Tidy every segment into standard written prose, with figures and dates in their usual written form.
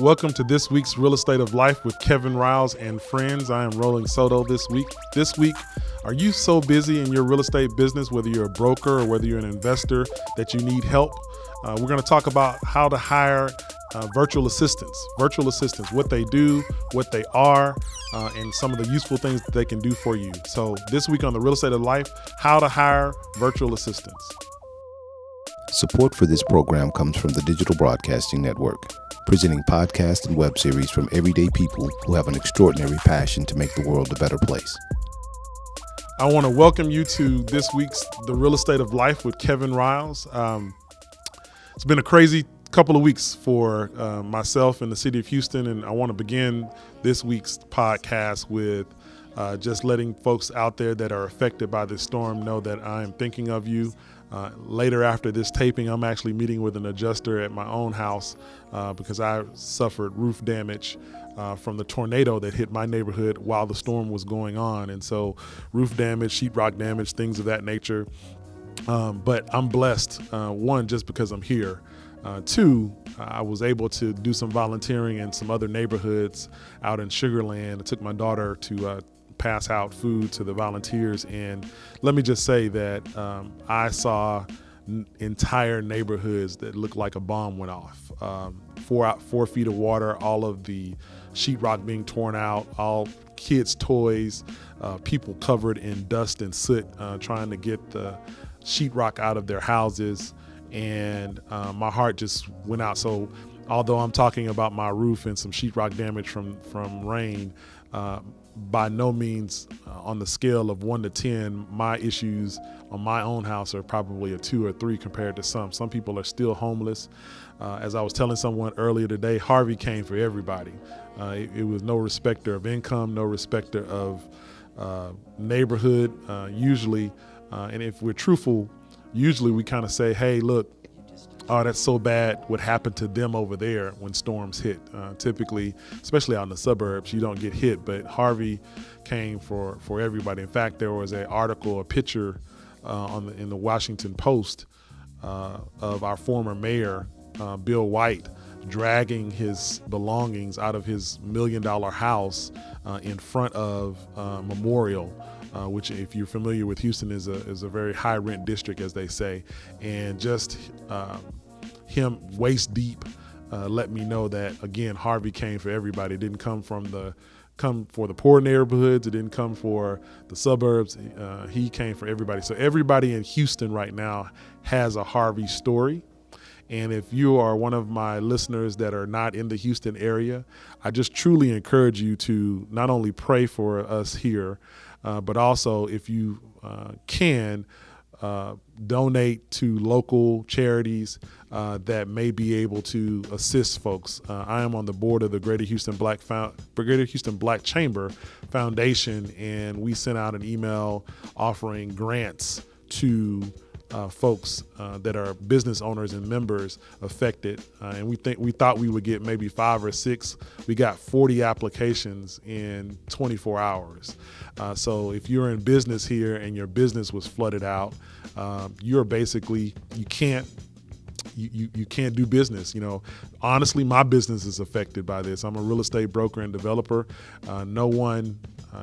Welcome to this week's Real Estate of Life with Kevin Riles and friends. I am Rolling Soto this week. This week, are you so busy in your real estate business, whether you're a broker or whether you're an investor, that you need help? We're going to talk about how to hire virtual assistants, what they do, what they are, and some of the useful things that they can do for you. So this week on the Real Estate of Life, how to hire virtual assistants. Support for this program comes from the Digital Broadcasting Network, presenting podcasts and web series from everyday people who have an extraordinary passion to make the world a better place. I want to welcome you to this week's The Real Estate of Life with Kevin Riles. It's been a crazy couple of weeks for myself in the city of Houston, and I want to begin this week's podcast with just letting folks out there that are affected by this storm know that I am thinking of you. Later after this taping, I'm actually meeting with an adjuster at my own house because I suffered roof damage from the tornado that hit my neighborhood while the storm was going on. And so roof damage, sheetrock damage, things of that nature. But I'm blessed, one, just because I'm here. Two, I was able to do some volunteering in some other neighborhoods out in Sugar Land. I took my daughter to pass out food to the volunteers, and let me just say that I saw entire neighborhoods that looked like a bomb went off. 4 feet of water, all of the sheetrock being torn out, all kids' toys, people covered in dust and soot trying to get the sheetrock out of their houses, and my heart just went out. So although I'm talking about my roof and some sheetrock damage from rain, by no means on the scale of 1 to 10, my issues on my own house are probably a 2 or 3 compared to some. Some people are still homeless. As I was telling someone earlier today, Harvey came for everybody. It was no respecter of income, no respecter of neighborhood. Usually, and if we're truthful, usually we kind of say, hey, look, oh, that's so bad what happened to them over there when storms hit. Typically, especially out in the suburbs, you don't get hit, but Harvey came for everybody. In fact, there was an article, a picture in the Washington Post of our former mayor, Bill White, dragging his belongings out of his $1 million house in front of Memorial, which, if you're familiar with Houston, is a very high rent district, as they say. And just him waist deep let me know that, again, Harvey came for everybody. It didn't come for the poor neighborhoods. It didn't come for the suburbs. He came for everybody. So everybody in Houston right now has a Harvey story. And if you are one of my listeners that are not in the Houston area, I just truly encourage you to not only pray for us here, but also, if you can, donate to local charities that may be able to assist folks. I am on the board of the Greater Houston Black Chamber Foundation, and we sent out an email offering grants to folks that are business owners and members affected, and we thought we would get maybe 5 or 6. We got 40 applications in 24 hours. So if you're in business here and your business was flooded out, you're basically you can't do business. Honestly, my business is affected by this. I'm a real estate broker and developer. No one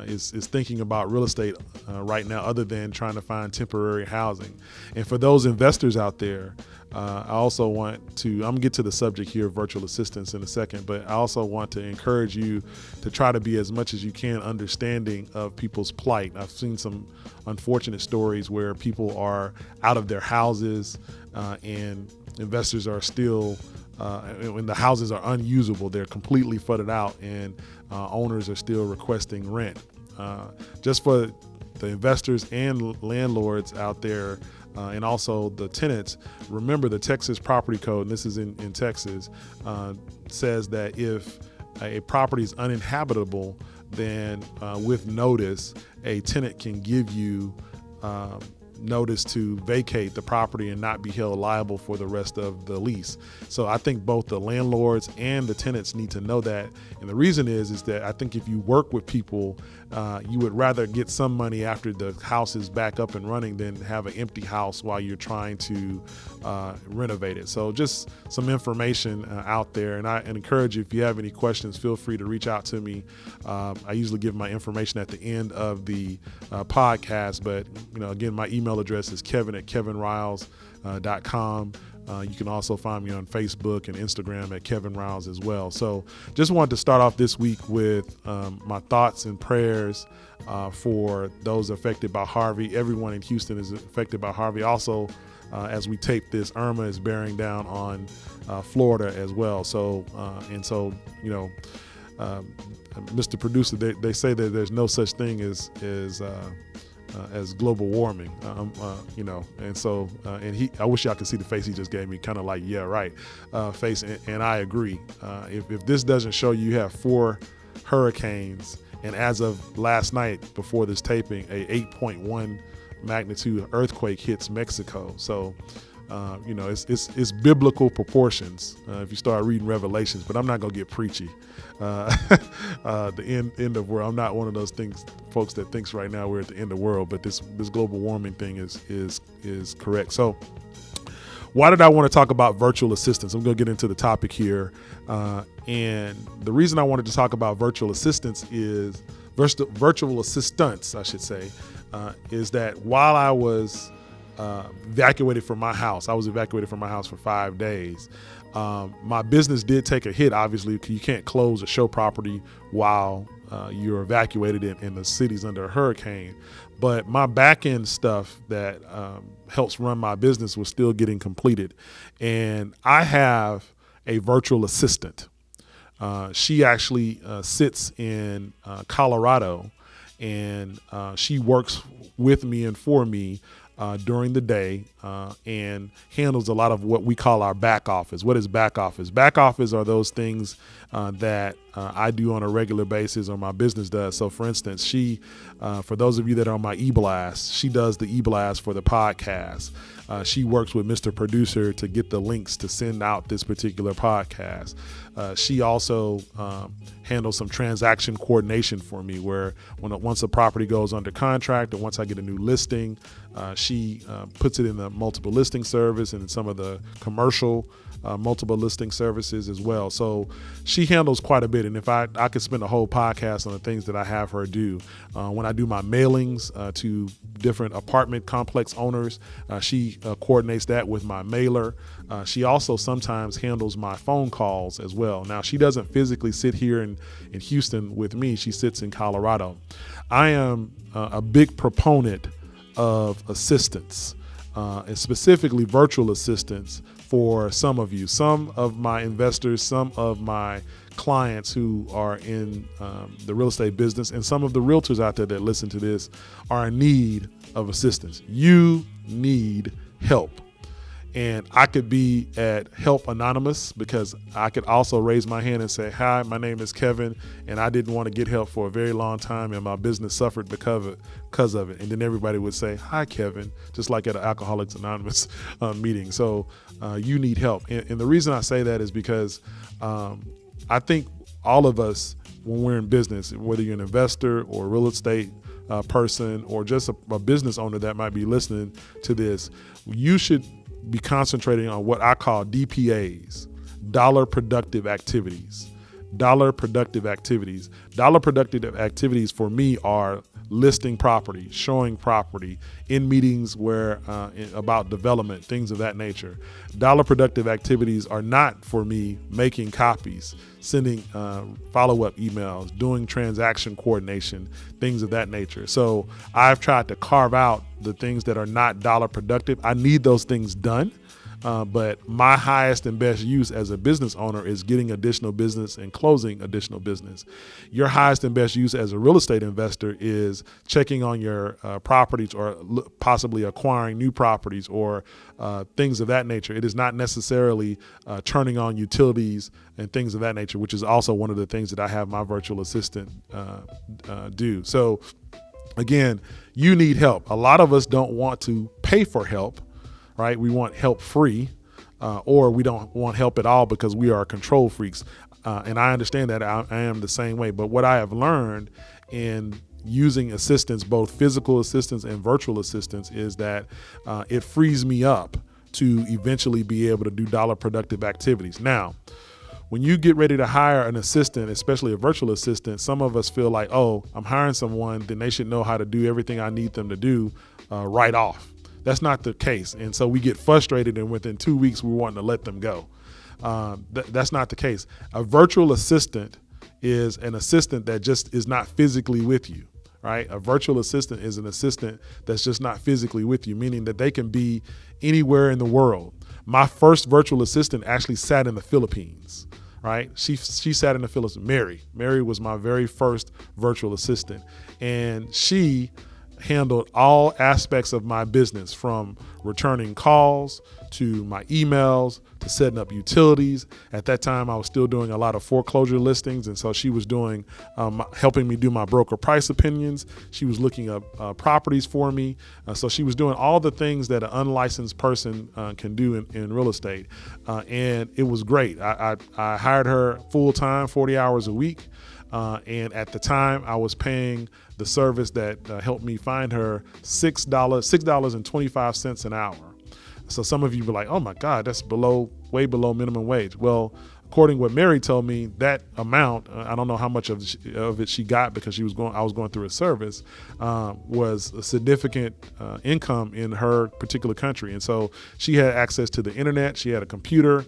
is thinking about real estate right now other than trying to find temporary housing. And for those investors out there, I also want to, I'm going to get to the subject here of virtual assistants in a second, but I also want to encourage you to try to be as much as you can understanding of people's plight. I've seen some unfortunate stories where people are out of their houses and investors are still, when the houses are unusable, they're completely flooded out, and owners are still requesting rent. Just for the investors and landlords out there, and also the tenants, remember the Texas property code, and this is in Texas, says that if a property is uninhabitable, then with notice, a tenant can give you notice to vacate the property and not be held liable for the rest of the lease. So I think both the landlords and the tenants need to know that. And the reason is that I think if you work with people, you would rather get some money after the house is back up and running than have an empty house while you're trying to renovate it. So just some information out there. And I encourage you, if you have any questions, feel free to reach out to me. I usually give my information at the end of the podcast, but again, my email address is kevin@kevinriles.com. You can also find me on Facebook and Instagram at Kevin Riles as well. So just wanted to start off this week with my thoughts and prayers for those affected by Harvey. Everyone in Houston is affected by Harvey. Also, as we tape this, Irma is bearing down on Florida as well. So, Mr. Producer, they say that there's no such thing as global warming, and so I wish y'all could see the face he just gave me, kind of like, yeah, right, face, and I agree. If this doesn't show you have 4 hurricanes, and as of last night before this taping, a 8.1 magnitude earthquake hits Mexico. So it's biblical proportions if you start reading Revelations, but I'm not gonna get preachy. The end of world. I'm not one of those folks that thinks right now we're at the end of the world, but this global warming thing is correct. So why did I want to talk about virtual assistants? I'm gonna get into the topic here, and the reason I wanted to talk about virtual assistants is virtual assistants, I should say, is that while I was evacuated from my house. I was evacuated from my house for 5 days. My business did take a hit, obviously, because you can't close a show property while you're evacuated and the city's under a hurricane. But my back end stuff that helps run my business was still getting completed. And I have a virtual assistant. She actually sits in Colorado, and she works with me and for me during the day and handles a lot of what we call our back office. What is back office? Back office are those things that I do on a regular basis, or my business does. So for instance, she, for those of you that are on my e-blast, she does the e-blast for the podcast. She works with Mr. Producer to get the links to send out this particular podcast. She also handles some transaction coordination for me, where once a property goes under contract or once I get a new listing, she puts it in the multiple listing service and some of the commercial multiple listing services as well. So she handles quite a bit. And if I could spend a whole podcast on the things that I have her do. When I do my mailings to different apartment complex owners, she coordinates that with my mailer. She also sometimes handles my phone calls as well. Now, she doesn't physically sit here in Houston with me. She sits in Colorado. I am a big proponent of assistance, and specifically virtual assistance for some of you, some of my investors, some of my clients who are in the real estate business, and some of the realtors out there that listen to this are in need of assistance. You need help. And I could be at Help Anonymous, because I could also raise my hand and say, hi, my name is Kevin, and I didn't want to get help for a very long time, and my business suffered because of it. And then everybody would say, hi, Kevin, just like at an Alcoholics Anonymous meeting. So you need help. And the reason I say that is because I think all of us, when we're in business, whether you're an investor or a real estate person or just a business owner that might be listening to this, you should be concentrating on what I call DPAs, dollar productive activities. Dollar productive activities. Dollar productive activities for me are listing property, showing property, in meetings where about development, things of that nature. Dollar productive activities are not for me making copies, sending follow-up emails, doing transaction coordination, things of that nature. So I've tried to carve out the things that are not dollar productive. I need those things done. But my highest and best use as a business owner is getting additional business and closing additional business. Your highest and best use as a real estate investor is checking on your properties, or possibly acquiring new properties, or things of that nature. It is not necessarily turning on utilities and things of that nature, which is also one of the things that I have my virtual assistant do. So again, you need help. A lot of us don't want to pay for help, right? We want help free, or we don't want help at all because we are control freaks. And I understand that I am the same way. But what I have learned in using assistance, both physical assistance and virtual assistance, is that it frees me up to eventually be able to do dollar productive activities. Now, when you get ready to hire an assistant, especially a virtual assistant, some of us feel like, oh, I'm hiring someone, then they should know how to do everything I need them to do right off. That's not the case. And so we get frustrated, and within 2 weeks, we're wanting to let them go. That's not the case. A virtual assistant is an assistant that just is not physically with you, right? A virtual assistant is an assistant that's just not physically with you, meaning that they can be anywhere in the world. My first virtual assistant actually sat in the Philippines, right? She sat in the Philippines. Mary was my very first virtual assistant, and she handled all aspects of my business, from returning calls to my emails to setting up utilities. At that time, I was still doing a lot of foreclosure listings, and so she was doing helping me do my broker price opinions. She was looking up properties for me. So she was doing all the things that an unlicensed person can do in real estate, and it was great. I hired her full time, 40 hours a week. And at the time, I was paying the service that helped me find her $6.25 an hour. So some of you were like, "Oh my God, that's way below minimum wage." Well, according to what Mary told me, that amount, I don't know how much of it she got because I was going through a service, was a significant income in her particular country. And so she had access to the internet, she had a computer,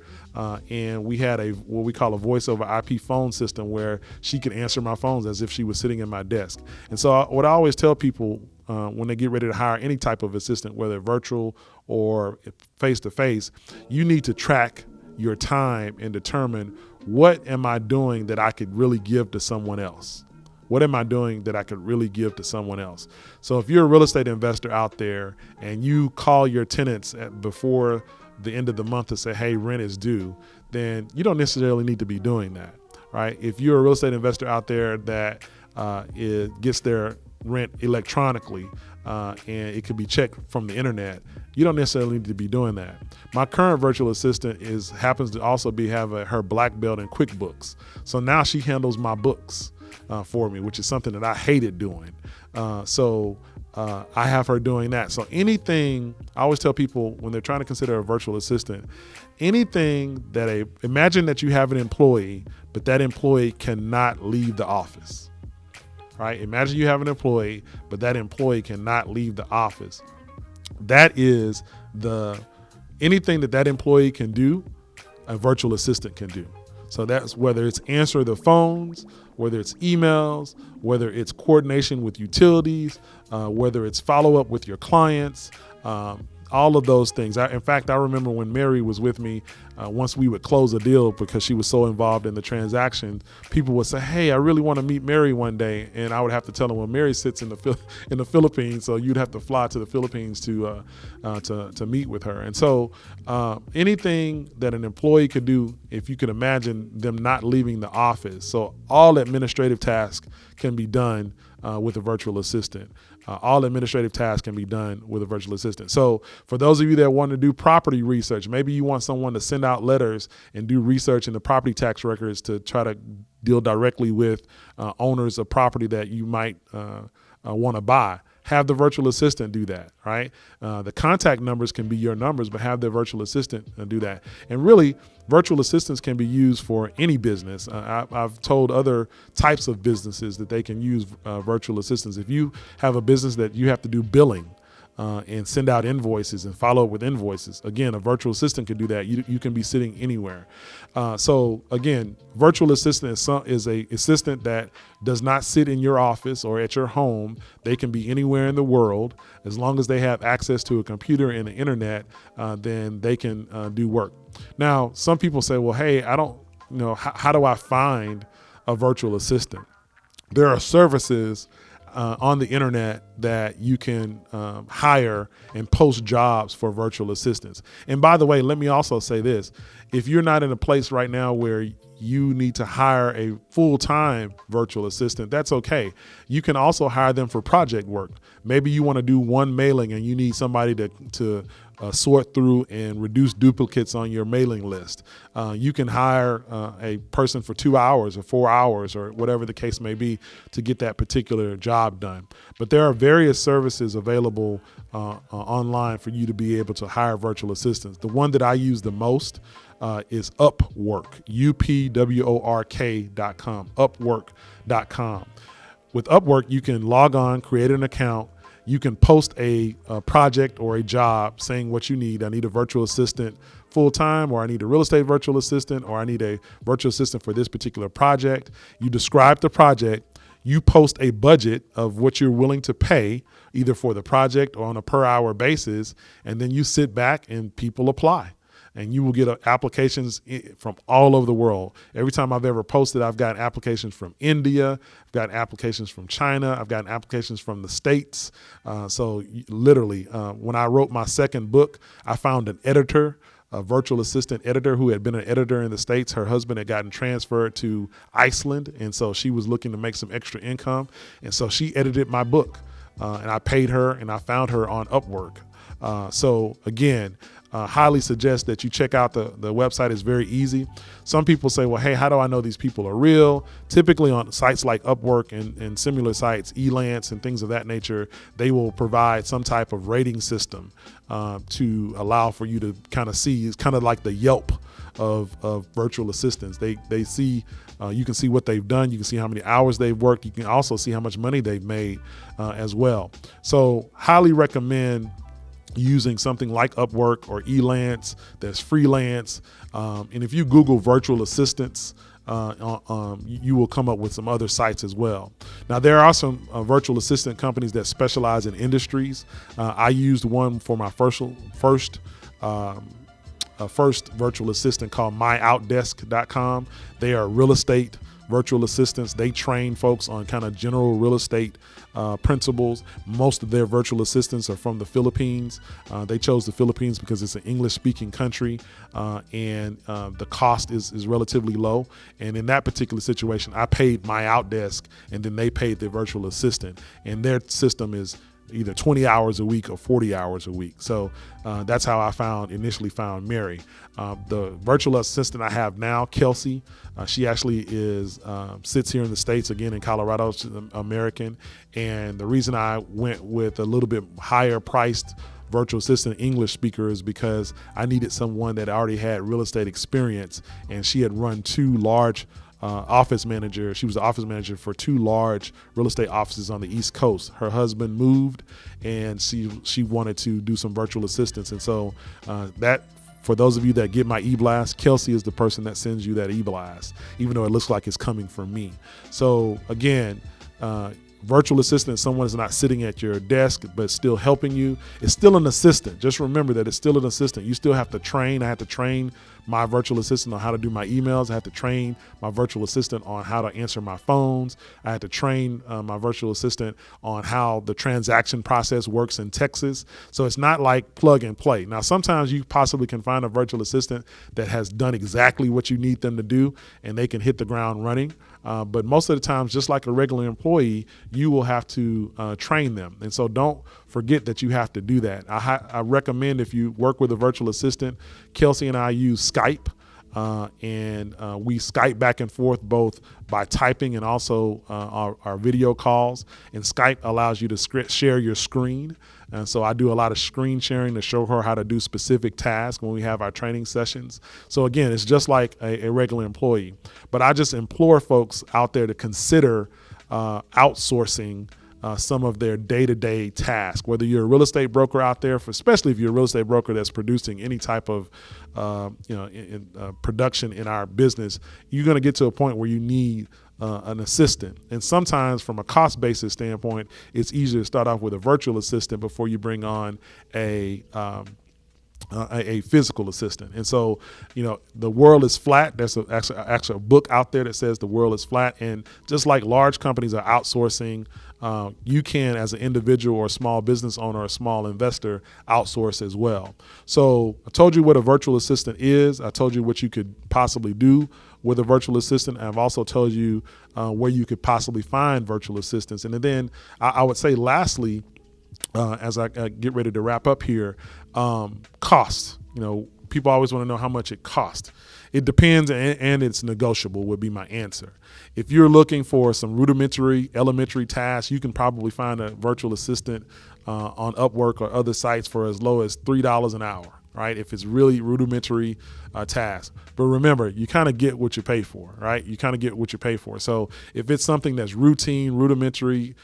and we had what we call a voice over IP phone system where she could answer my phones as if she was sitting in my desk. And so what I always tell people when they get ready to hire any type of assistant, whether virtual or face-to-face, you need to track your time and determine, what am I doing that I could really give to someone else? What am I doing that I could really give to someone else? So if you're a real estate investor out there and you call your tenants before the end of the month to say, hey, rent is due, then you don't necessarily need to be doing that, right? If you're a real estate investor out there that gets their rent electronically and it could be checked from the internet, you don't necessarily need to be doing that. My current virtual assistant happens to also have her black belt in QuickBooks. So now she handles my books for me, which is something that I hated doing. So I have her doing that. So anything, I always tell people when they're trying to consider a virtual assistant, anything imagine that you have an employee, but that employee cannot leave the office. Right? Imagine you have an employee, but that employee cannot leave the office. That is anything that employee can do, a virtual assistant can do. So that's whether it's answer the phones, whether it's emails, whether it's coordination with utilities, whether it's follow up with your clients, all of those things. In fact, I remember when Mary was with me, once we would close a deal because she was so involved in the transaction, people would say, hey, I really want to meet Mary one day. And I would have to tell them, well, Mary sits in the Philippines, so you'd have to fly to the Philippines to meet with her. And so anything that an employee could do, if you can imagine them not leaving the office. So all administrative tasks can be done with a virtual assistant. All administrative tasks can be done with a virtual assistant. So for those of you that want to do property research, maybe you want someone to send out letters and do research in the property tax records to try to deal directly with owners of property that you might want to buy. Have the virtual assistant do that, right? The contact numbers can be your numbers, but have the virtual assistant do that. And really, virtual assistants can be used for any business. I've told other types of businesses that they can use virtual assistants. If you have a business that you have to do billing and send out invoices and follow up with invoices, again, a virtual assistant can do that. You can be sitting anywhere. So again, virtual assistant is a assistant that does not sit in your office or at your home. They can be anywhere in the world. As long as they have access to a computer and the internet, then they can do work. Now, some people say, well, hey, I don't know, how do I find a virtual assistant? There are services on the internet that you can hire and post jobs for virtual assistants. And by the way, let me also say this. If you're not in a place right now where you need to hire a full-time virtual assistant, that's okay. You can also hire them for project work. Maybe you want to do one mailing and you need somebody to sort through and reduce duplicates on your mailing list. You can hire a person for 2 hours or 4 hours or whatever the case may be to get that particular job done. But there are various services available online for you to be able to hire virtual assistants. The one that I use the most is Upwork, UPWORK.com, Upwork.com. With Upwork, you can log on, create an account. You can post a project or a job saying what you need. I need a virtual assistant full-time, or I need a real estate virtual assistant, or I need a virtual assistant for this particular project. You describe the project. You post a budget of what you're willing to pay, either for the project or on a per hour basis, and then you sit back and people apply. And you will get applications from all over the world. Every time I've ever posted, I've gotten applications from India, I've gotten applications from China, I've gotten applications from the States. So literally, when I wrote my second book, I found an editor, a virtual assistant editor who had been an editor in the States. Her husband had gotten transferred to Iceland, and so she was looking to make some extra income. And so she edited my book, and I paid her, and I found her on Upwork. So again, highly suggest that you check out the website. It's very easy. Some people say, well, hey, how do I know these people are real? Typically on sites like Upwork and similar sites, E.13 and things of that nature, they will provide some type of rating system to allow for you to kind of see. It's kind of like the Yelp of virtual assistants. They see, you can see what they've done. You can see how many hours they've worked. You can also see how much money they've made as well. So highly recommend using something like Upwork or E.13. There's freelance. And if you Google virtual assistants, you will come up with some other sites as well. Now, there are some virtual assistant companies that specialize in industries. I used one for my first virtual assistant called myoutdesk.com. They are real estate virtual assistants. They train folks on kind of general real estate principles. Most of their virtual assistants are from the Philippines. They chose the Philippines because it's an English-speaking country, and the cost is relatively low. And in that particular situation, I paid my Outdesk, and then they paid their virtual assistant. And their system is either 20 hours a week or 40 hours a week. So that's how I initially found Mary. The virtual assistant I have now, Kelsey, she actually sits here in the States, again in Colorado. She's an American. And the reason I went with a little bit higher priced virtual assistant English speaker is because I needed someone that already had real estate experience, and she had run two large office manager. She was the office manager for two large real estate offices on the East Coast. Her husband moved, and she wanted to do some virtual assistance. And so that, for those of you that get my e-blast, Kelsey is the person that sends you that e-blast, even though it looks like it's coming from me. So again, virtual assistant is someone who's not sitting at your desk but still helping you. It's still an assistant. Just remember that it's still an assistant. You still have to train. I had to train my virtual assistant on how to do my emails. I had to train my virtual assistant on how to answer my phones. I had to train my virtual assistant on how the transaction process works in Texas. So it's not like plug and play. Now, sometimes you possibly can find a virtual assistant that has done exactly what you need them to do, and they can hit the ground running. But most of the times, just like a regular employee, you will have to train them. And so don't forget that you have to do that. I recommend, if you work with a virtual assistant, Kelsey and I use Skype, and we Skype back and forth both by typing and also our video calls. And Skype allows you to share your screen. And so I do a lot of screen sharing to show her how to do specific tasks when we have our training sessions. So again, it's just like a regular employee. But I just implore folks out there to consider outsourcing some of their day-to-day tasks. Whether you're a real estate broker out there, especially if you're a real estate broker that's producing any type of production in our business, you're going to get to a point where you need an assistant. And sometimes from a cost basis standpoint, it's easier to start off with a virtual assistant before you bring on a a physical assistant. And so, the world is flat. There's actually a book out there that says the world is flat. And just like large companies are outsourcing, you can, as an individual or a small business owner or a small investor, outsource as well. So I told you what a virtual assistant is. I told you what you could possibly do with a virtual assistant. I've also told you where you could possibly find virtual assistants. And then I would say lastly, as I get ready to wrap up here, cost. People always want to know how much it costs. It depends, and it's negotiable would be my answer. If you're looking for some elementary tasks, you can probably find a virtual assistant on Upwork or other sites for as low as $3 an hour, right? If it's really rudimentary tasks. But remember, you kind of get what you pay for, right? You kind of get what you pay for. So if it's something that's routine, rudimentary,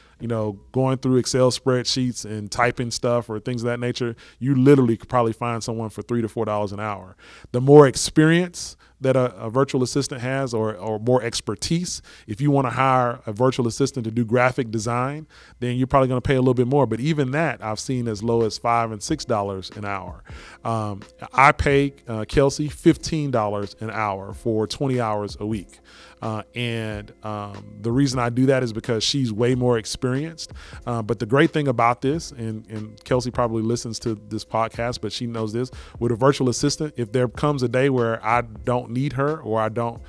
going through Excel spreadsheets and typing stuff or things of that nature, you literally could probably find someone for $3 to $4 an hour. The more experience that a virtual assistant has or more expertise, if you want to hire a virtual assistant to do graphic design, then you're probably going to pay a little bit more. But even that I've seen as low as $5 and $6 an hour. I pay Kelsey $15 an hour for 20 hours a week. And the reason I do that is because she's way more experienced. But the great thing about this, and Kelsey probably listens to this podcast, but she knows this, with a virtual assistant, if there comes a day where I don't need her or I don't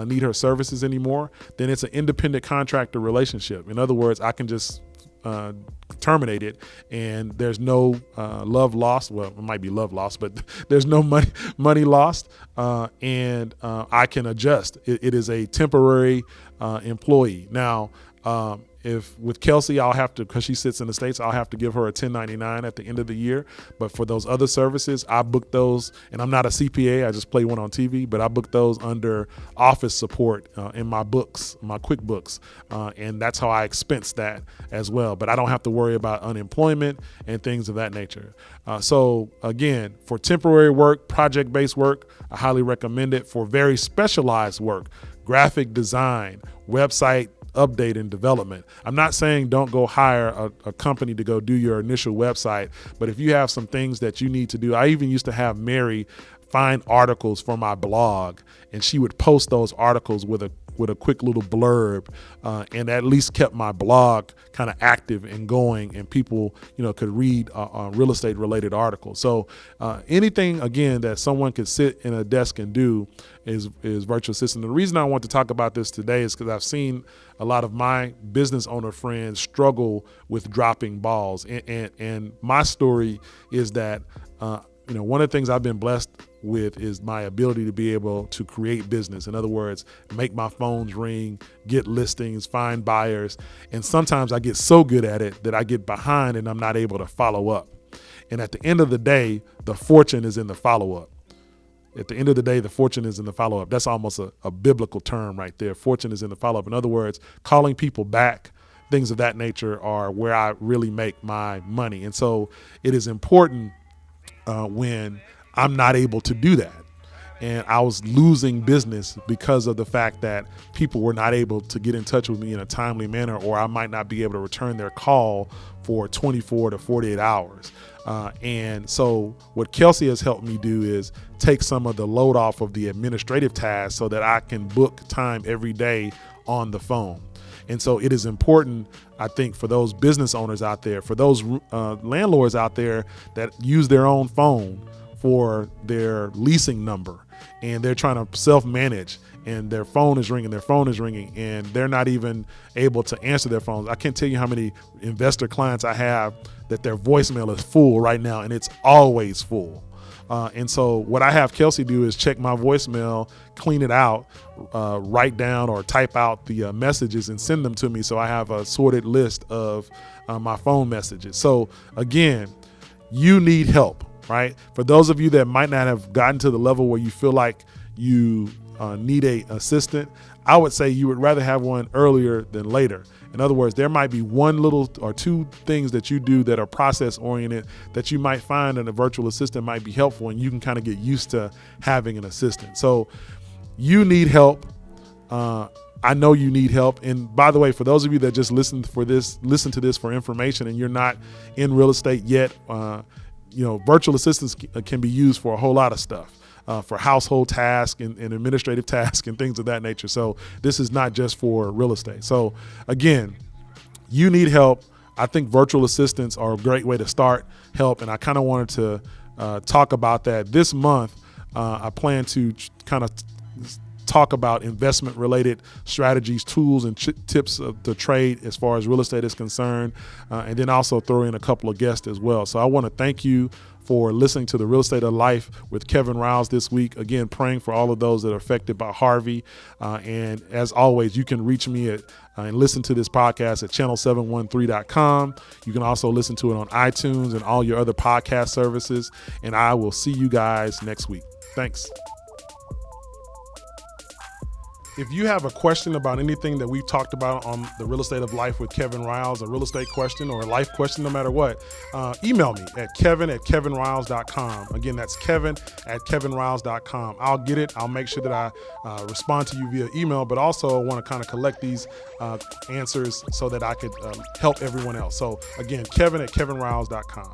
need her services anymore, then it's an independent contractor relationship. In other words, I can just terminate it, and there's no love lost. Well, it might be love lost, but there's no money lost, and I can adjust. It is a temporary employee. Now, if with Kelsey, I'll have to, because she sits in the States, I'll have to give her a 1099 at the end of the year. But for those other services, I book those, and I'm not a CPA, I just play one on TV, but I book those under office support in my books, my QuickBooks. And that's how I expense that as well. But I don't have to worry about unemployment and things of that nature. So again, for temporary work, project-based work, I highly recommend it. For very specialized work, graphic design, website update and development, I'm not saying don't go hire a company to go do your initial website, but if you have some things that you need to do, I even used to have Mary find articles for my blog, and she would post those articles with a quick little blurb, and at least kept my blog kind of active and going, and people could read real estate related articles. So anything again that someone could sit in a desk and do is virtual assistant. The reason I want to talk about this today is because I've seen a lot of my business owner friends struggle with dropping balls, and my story is that one of the things I've been blessed with is my ability to be able to create business. In other words, make my phones ring, get listings, find buyers. And sometimes I get so good at it that I get behind and I'm not able to follow up. And at the end of the day, the fortune is in the follow-up. At the end of the day, the fortune is in the follow-up. That's almost a biblical term right there. Fortune is in the follow-up. In other words, calling people back, things of that nature are where I really make my money. And so it is important when I'm not able to do that. And I was losing business because of the fact that people were not able to get in touch with me in a timely manner, or I might not be able to return their call for 24 to 48 hours. And so what Kelsey has helped me do is take some of the load off of the administrative tasks so that I can book time every day on the phone. And so it is important, I think, for those business owners out there, for those landlords out there that use their own phone for their leasing number, and they're trying to self-manage, and their phone is ringing, and they're not even able to answer their phones. I can't tell you how many investor clients I have that their voicemail is full right now, and it's always full. And so what I have Kelsey do is check my voicemail, clean it out, write down or type out the messages and send them to me, so I have a sorted list of my phone messages. So again, you need help, right? For those of you that might not have gotten to the level where you feel like you need a assistant, I would say you would rather have one earlier than later. In other words, there might be one little or two things that you do that are process oriented that you might find in a virtual assistant might be helpful, and you can kind of get used to having an assistant. So you need help. I know you need help. And by the way, for those of you that just listen to this for information and you're not in real estate yet, virtual assistants can be used for a whole lot of stuff. For household tasks and administrative tasks and things of that nature. So this is not just for real estate. So again, you need help. I think virtual assistants are a great way to start help. And I kind of wanted to talk about that this month. I plan to kind of talk about investment related strategies, tools, and tips to trade as far as real estate is concerned. And then also throw in a couple of guests as well. So I want to thank you for listening to the Real Estate of Life with Kevin Riles this week. Again, praying for all of those that are affected by Harvey. And as always, you can reach me at and listen to this podcast at channel713.com. You can also listen to it on iTunes and all your other podcast services. And I will see you guys next week. Thanks. If you have a question about anything that we've talked about on the Real Estate of Life with Kevin Riles, a real estate question or a life question, no matter what, email me at kevin@kevinriles.com. Again, that's kevin@kevinriles.com. I'll get it. I'll make sure that I respond to you via email, but also I want to kind of collect these answers so that I could help everyone else. So again, kevin@kevinriles.com.